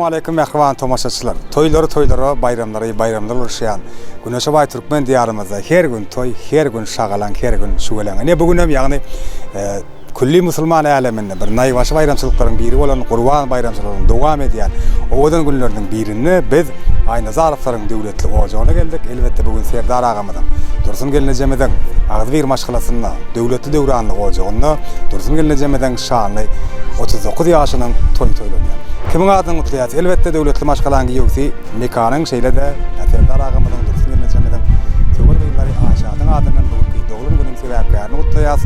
aleyküm mehriban tomaşaçılar. Toyları, bayramlar urşayan. Güneşe bay Türkmen diyarımızda her gün toy, her gün şagalan, her gün şugalan. Ne bugün hem yani külli Müslüman aleminde bir naybaşı bayramçılıkların biri olan Kurban bayramçılığının devam ediyen oğudan günlerinin birini biz aynı zarfların devletli olacağına geldik. Elbette bugün Serdar ağamızın Dursun gelineceğimizden ağzı bir maşgalasında devletli devranlık olacağına Dursun gelineceğimizden şanlı 39 yaşının toylanıyor. Kimin adını kutlayacağız? Elbette devletli maşgalan yoksa mekanın şeyle de Serdar ağamızın Dursun gelineceğimizden Tövbe beyleri aşağıdan adının doğum günün sebeplerini kutlayacağız.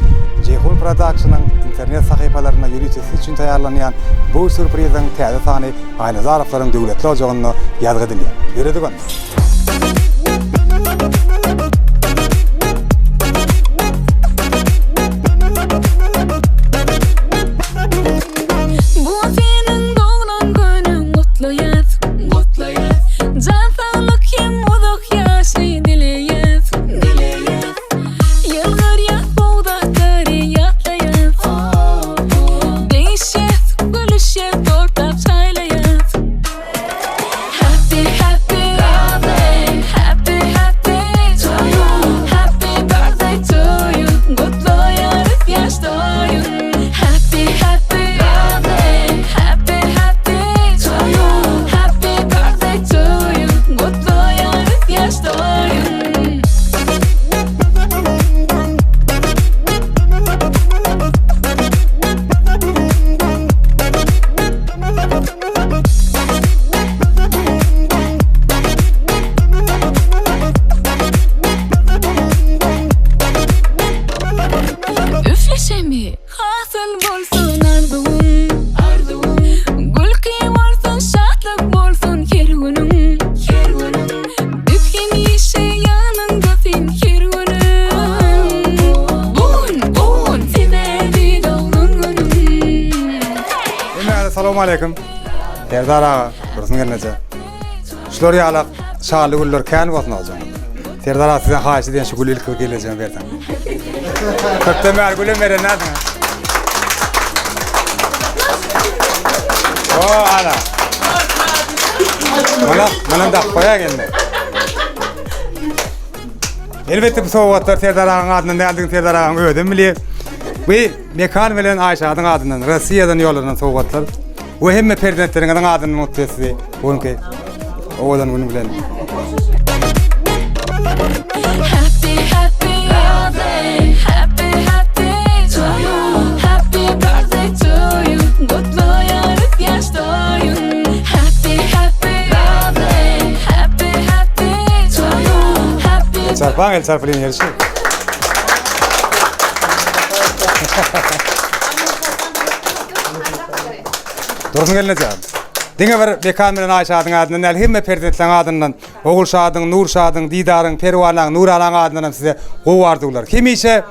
Ceyhun Production'ın internet sayfalarına yürütüsü için tayarlanan bu sürprizin təze sani aynı zarfların devletli olacağını yazgı ediliyor. Yürüdük onu. Assalamu alaikum. Serdar ağa, Dursun gelineceğim. Şular yalak, şağlı güller kâni olsun olacağım. Serdar ağa sizden haşi diyen şu gülü ilk geleceğim verden. Köpte meğer gülü veren nerede? Oo ana. Bana da koya geldi. Elbette bu soğuklar Serdar ağanın adından geldiğin Serdar ağanın ödüm bile. Bu mekan veren Ayşe'nin adından, Rusya'dan yollanan soğuklar. O hem prezidentlerin adının mutlu etsi. Onunki oğlan bunu bilen. Çarpan el çarpılın yarışı. Dursun gelineceğim. Dine bir mekan bilen Ayşe'nin adından, hem prezidentlerin adından, Oğul Şah'ın, Nur Şah'ın, Didar'ın, Pervan'ın, Nur Ala'nın adından size qovardılar. Kimise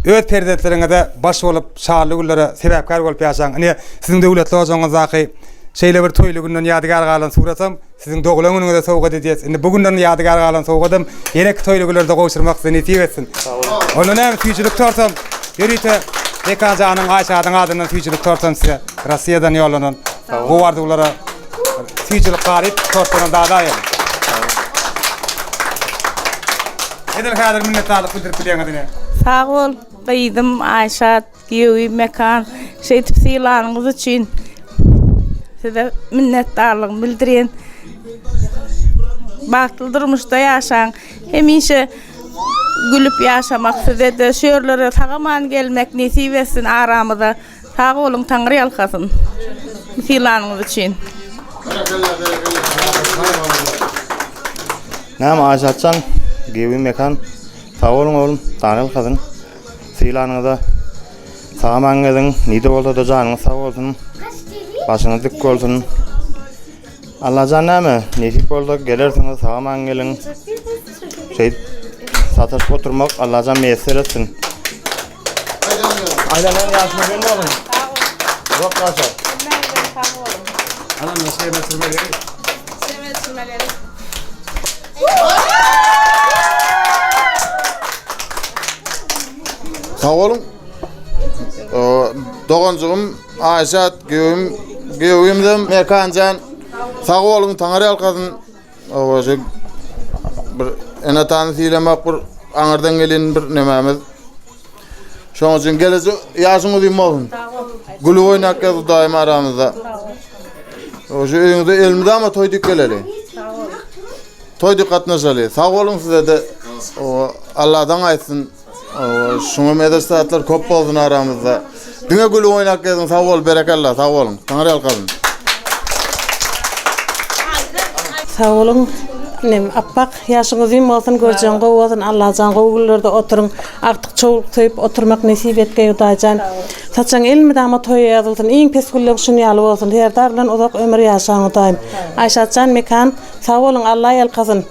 öz prezidentlerine de baş olup şahlıgullara sebepkar olup yaşan. Hani sizin devletli olacağınızdaki şeyle bir toylu günden yadigar kalan suratsam, sizin doğulan gününü de soğuk edeceğiz. Şimdi bugünden yadigar kalan soğuk edim, yenek toylu günlerde koşturmak size nasip etsin. Onun hem tüyçülük tortam, yürüyte Mekanca'nın Ayşe'nin adından tüyçülük tortam size Rusya'dan yollanan. Bu vardı onlara tüyçülük garip tortanın daha da yerim. Edil kadar minnettarlık bildirip bilen adına. Sağ ol, kıydım Ayşe, Giyovi, Mekan, tipsilanınız için size minnettarlık bildirin. Baktılı durmuşta yaşan, hemişe gülüp yaşamak size de şöylere sağaman gelmek nasip etsin aramıza. Sağ olun, Tanrı yalkasın. Tipsilanınız için. Nam Ayşe'can, Giyovi, Mekan, sağ olun oğlum, Tanrı yalkasın. Silanınıza sağaman gelin, nide olsa da canınız sağ olsun. Başınız dik olsun. Allah canımı nasip oldu gelirsiniz sağaman gelin. Satış oturmak Allah can müyesser etsin. Aynen yaşma gelin oğlum. Yok kaçar. Anam nasıl yemek sürmeleri? Sağ olun. Doğancığım Ayşat Gövüm'den Mekancan Sağ olun taňary alkadyn. Owaja bir enatan silemek bir aňardan gelen bir nemämiz. Şoň üçin gelesi ýaşyňyz diýim bolsun. Gül oýnak ýazy daim aramyzda. Oje öňüňizde elmide ama toýdyk geleli. Toýdyk gatnaşaly. Sağ olun size de. Allah'dan aýtsyn. Şuňa medesatlar köp bolsun aramyzda. Diňe gül oýnak ýazyn sağ ol, berekallah, sağ olun. Taňary alkadyn. Sağ olun. Appak yaşınız im olsun, göreceğin olsun, Allah'can gövüllerde oturun, artık çoğuluk toyup oturmak nesip etke yudacan. Saçan elmi dama toya yazılsın, iyin pes güllük şunyalı olsun, herdarlan uzak ömür yaşan udayım. Ayşatcan mekan, sağ olun, Allah yalkasın.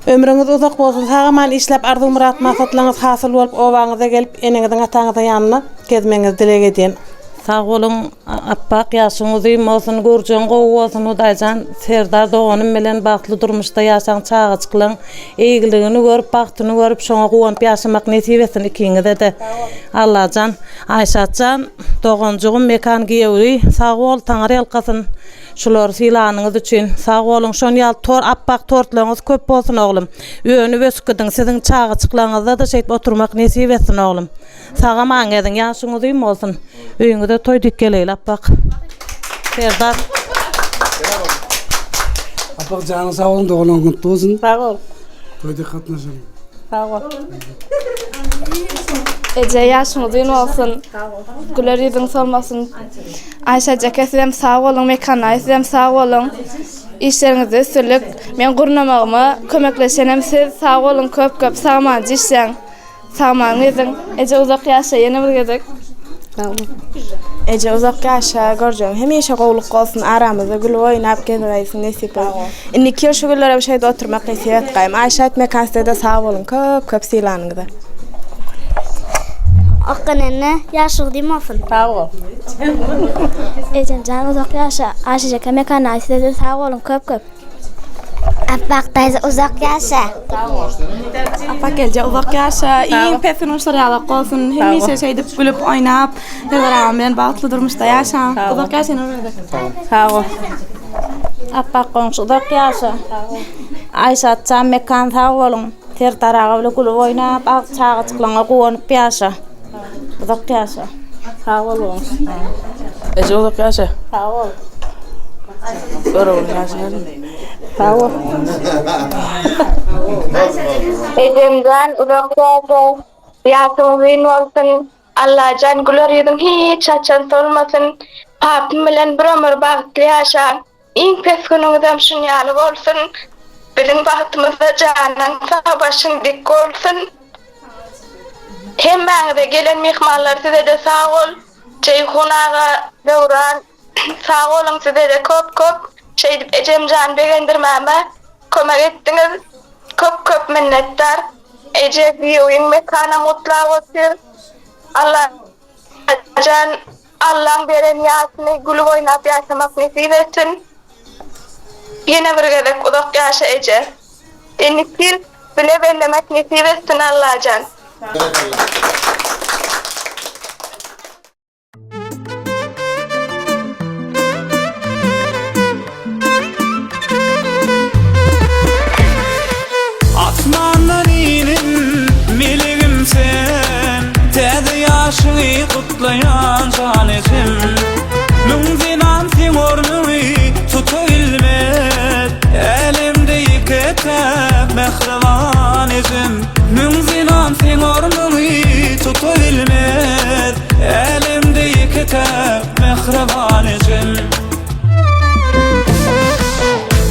Ömrünüz uzak olsun, sağaman işlep arzu murat maksatlarınız hasıl olup, ovağınıza gelip, enenizin atağınıza yanına gezmeniz dilek edin. Sağ olun, appak yaşınız im olsun, göreceğin govu olsun udaycan. Serdar doğanım bilen baklı durmuşda yaşan çağıçkılan eğildiğini görüp, baktığını görüp, şoňa gowanıp yaşamak nesip etsin ikinize de. Allah'can, Ayşatcan, doğancuğum mekan giyevri, sağ ol, taňary alkasyn. Şular silanyňyz üçin sağ olun. Şon ýal appak tortlaryňyz köp bolsun oglum. Öňü bösküdiň, siziň çağıçyklaryňyzda da şeýip oturmak nesip etsin oglum. Sağaman edin, ýaşyňyz üýüm bolsun. Öýüňizde toýdyk geleýil appak. Serdar. Appak janyň sağ bolun, doganaň kutly bolsun. Sağ ol. Toýda gatnaşalım. Sağ ol. Ece yaşınız ýyny bolsun. Güler ýüzüň solmasyn. Ayşa jakasym sağ olun, mekanaysym sağ olun. İşleriňizde sürlük. Men gurnamagyma kömekleşenem, siz sağ olun, köp sağman işleň. Sağman edin. Ece uzak ýaşa ýene birgedek. Ece uzak ýaşa görjüm. Hemişe gowluk bolsun, aramyzda gül oýnap gezmeýsin nesip bolsun. Indi ki şu güllere bir şeýde oturmak nesip etgaýym. Ayşa etmekansda sağ olun, köp silanyňyzda. Akkanenne yaşlı değil mi olsun? Sağ ol. Ecem can uzak yaşa. Aşıca kemekana size sağ olun köp. Appak teyze uzak yaşa. Appak Ece uzak yaşa. İyi pesin uçları olsun. Hemişe şeyde gülüp oynap. Her bilen bağlı durmuşda yaşa. Uzak yaşa ne oldu? Sağ ol. Appak komşu uzak yaşa. Ayşatcan mekan sağ olun. Ter tarağı bile gülüp oynap, çağıçkılaňa gowanyp yaşa. Uzak yaşa. Sağ olun. Ece uzak yaşa. Sağ ol. Görüyorum yaşa. Sağ ol. Ecemden uzak yaşa. Yaşınız ýyny bolsun. Allah'can güler ýüzüň hiç açan solmasyn. Papym bilen bir ömür bagtly yaşa. Iň pes günüňizem şunýaly bolsun. Biziň bagtymyzda janyň sağ başyň dik bolsun. Hemmäňize gelen mehmanlar size de sağ ol. Ceyhunaga, Döwran, sağ olun size de köp. Ecemcan begendirmäme kömek etdiňiz. Köp minnettar. Ece ýüýüň mekana mutlu bolsun. Allah beren ýasyny gül oýnap ýaşamak nesip etsin. Ýene bir gezek uzak ýaşa Ece. Enlikil bile bellemek nesip etsin Allah'can. Asmandan inin miligim sen, täze ýaşyny kutlayan şanetim. Müňzinan sen ornuny tutabilmez, elimde ketep mehrevan edim. Müňzinan sen ornuny tutabilmez, elimde ketep mehrevan edim.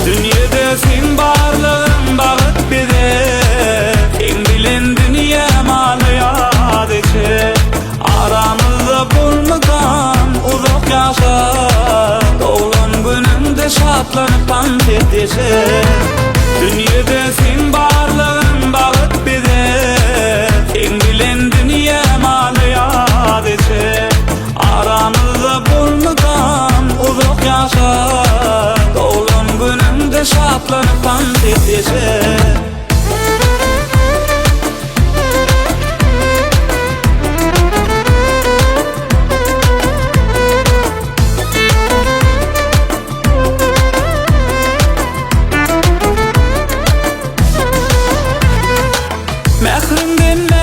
Dünyada sen barlığın bağıt bize, en bilen dünya malı yad eçe. Aramızda bulmadan uzak yaşa, doğulan günümde şatlanıp antet eşe. Dünyada sen barlığın bağıt bize, en bilen dünya malı yad eçe. Aramızda bulmadan uzak yaşa, doğulan günümde şatlanıp antet eşe.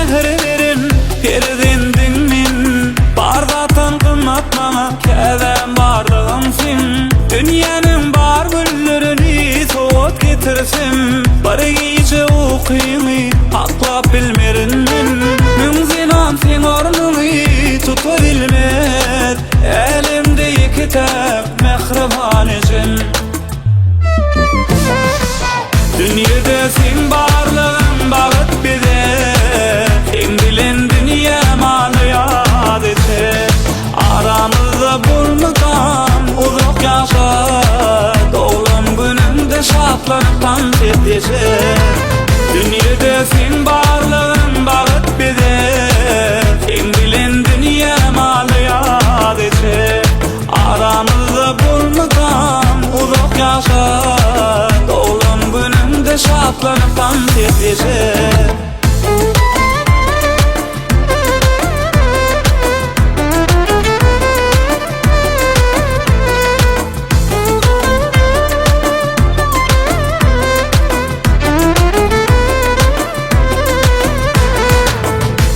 mehr verin Perdendin min Bardatan kımmat bana Kedem bardağımsın Dünyanın bar güllerini soğut getirsin Bir gece okuyunu Aklap bilmerin min Münzinan sen ornunu tutu bilmez Elimde iki tep mehriban için Dünyada sen barlığın bağıt bize Sen bilen dünya malı yad etse Aramızda bulmadan uzak yaşa Doğum günümde şatlanıp dans edese Dünyada sen barlığın bağıt bize Sen bilen dünya malı yad etse Aramızda bulmadan uzak yaşa Doğum günümde şatlanıp dans edese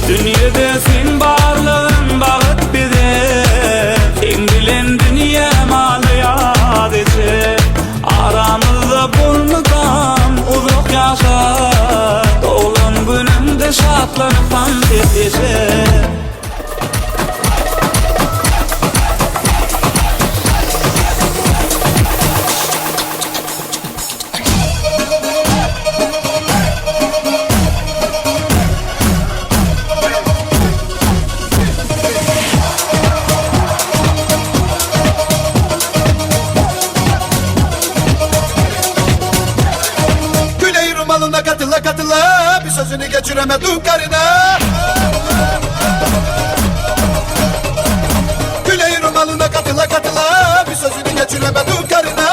Dünyada sen barlığın bağıt bize Sen bilen dünya malı yad etse Aramızda bulmadan uzak yaşa Doğum günümde şatlanıp dans edese Katıla bir sözünü geçiremedim karına Güney Rumalına katıla bir sözünü geçiremedim karına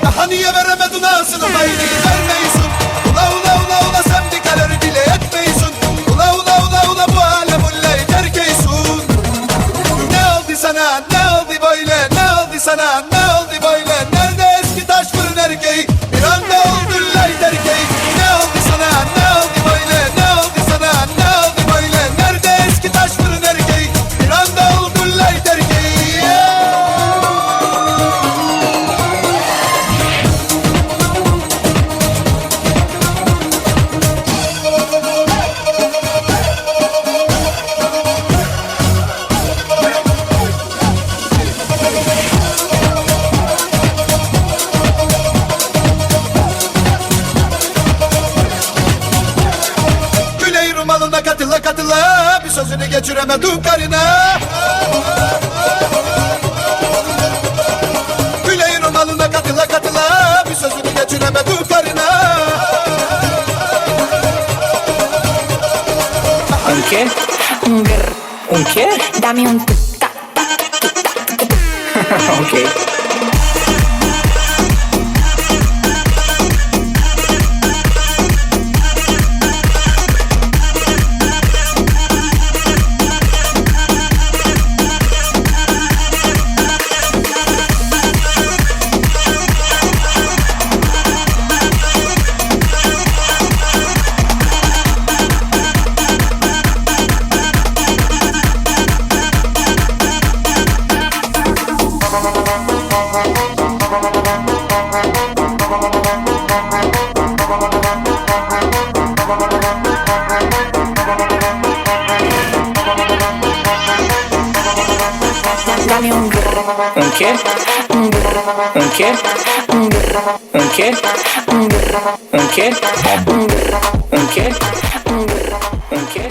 Aha niye veremedin ağzını haydi vermeysin Ula ula ula ula sen dikeleri dile etmeysin Ula ula ula ula bu alem ullay terkeysin Ne oldu sana ne oldu böyle ne oldu sana ne oldu böyle Nerede eski taş fırın erkeği bir anda oldun lay erkeği Ne oldu sana ne oldu böyle ne oldu sana ne oldu böyle Nerede eski taş fırın erkeği bir anda oldun lay erkeği Güney Rumalına katıla bir sözünü geçiremedim karına Güney Rumalına katıla bir sözünü geçiremedim karına ¿Un qué? Un grr. ¿Un qué? Dame un ta ta ta ta. Okay. Dame un grr. ¿Un qué? Un grr. ¿Un qué? Un grr. ¿Un qué? Un grr. ¿Un qué? Un grr. ¿Un qué? Un grr. ¿Un qué?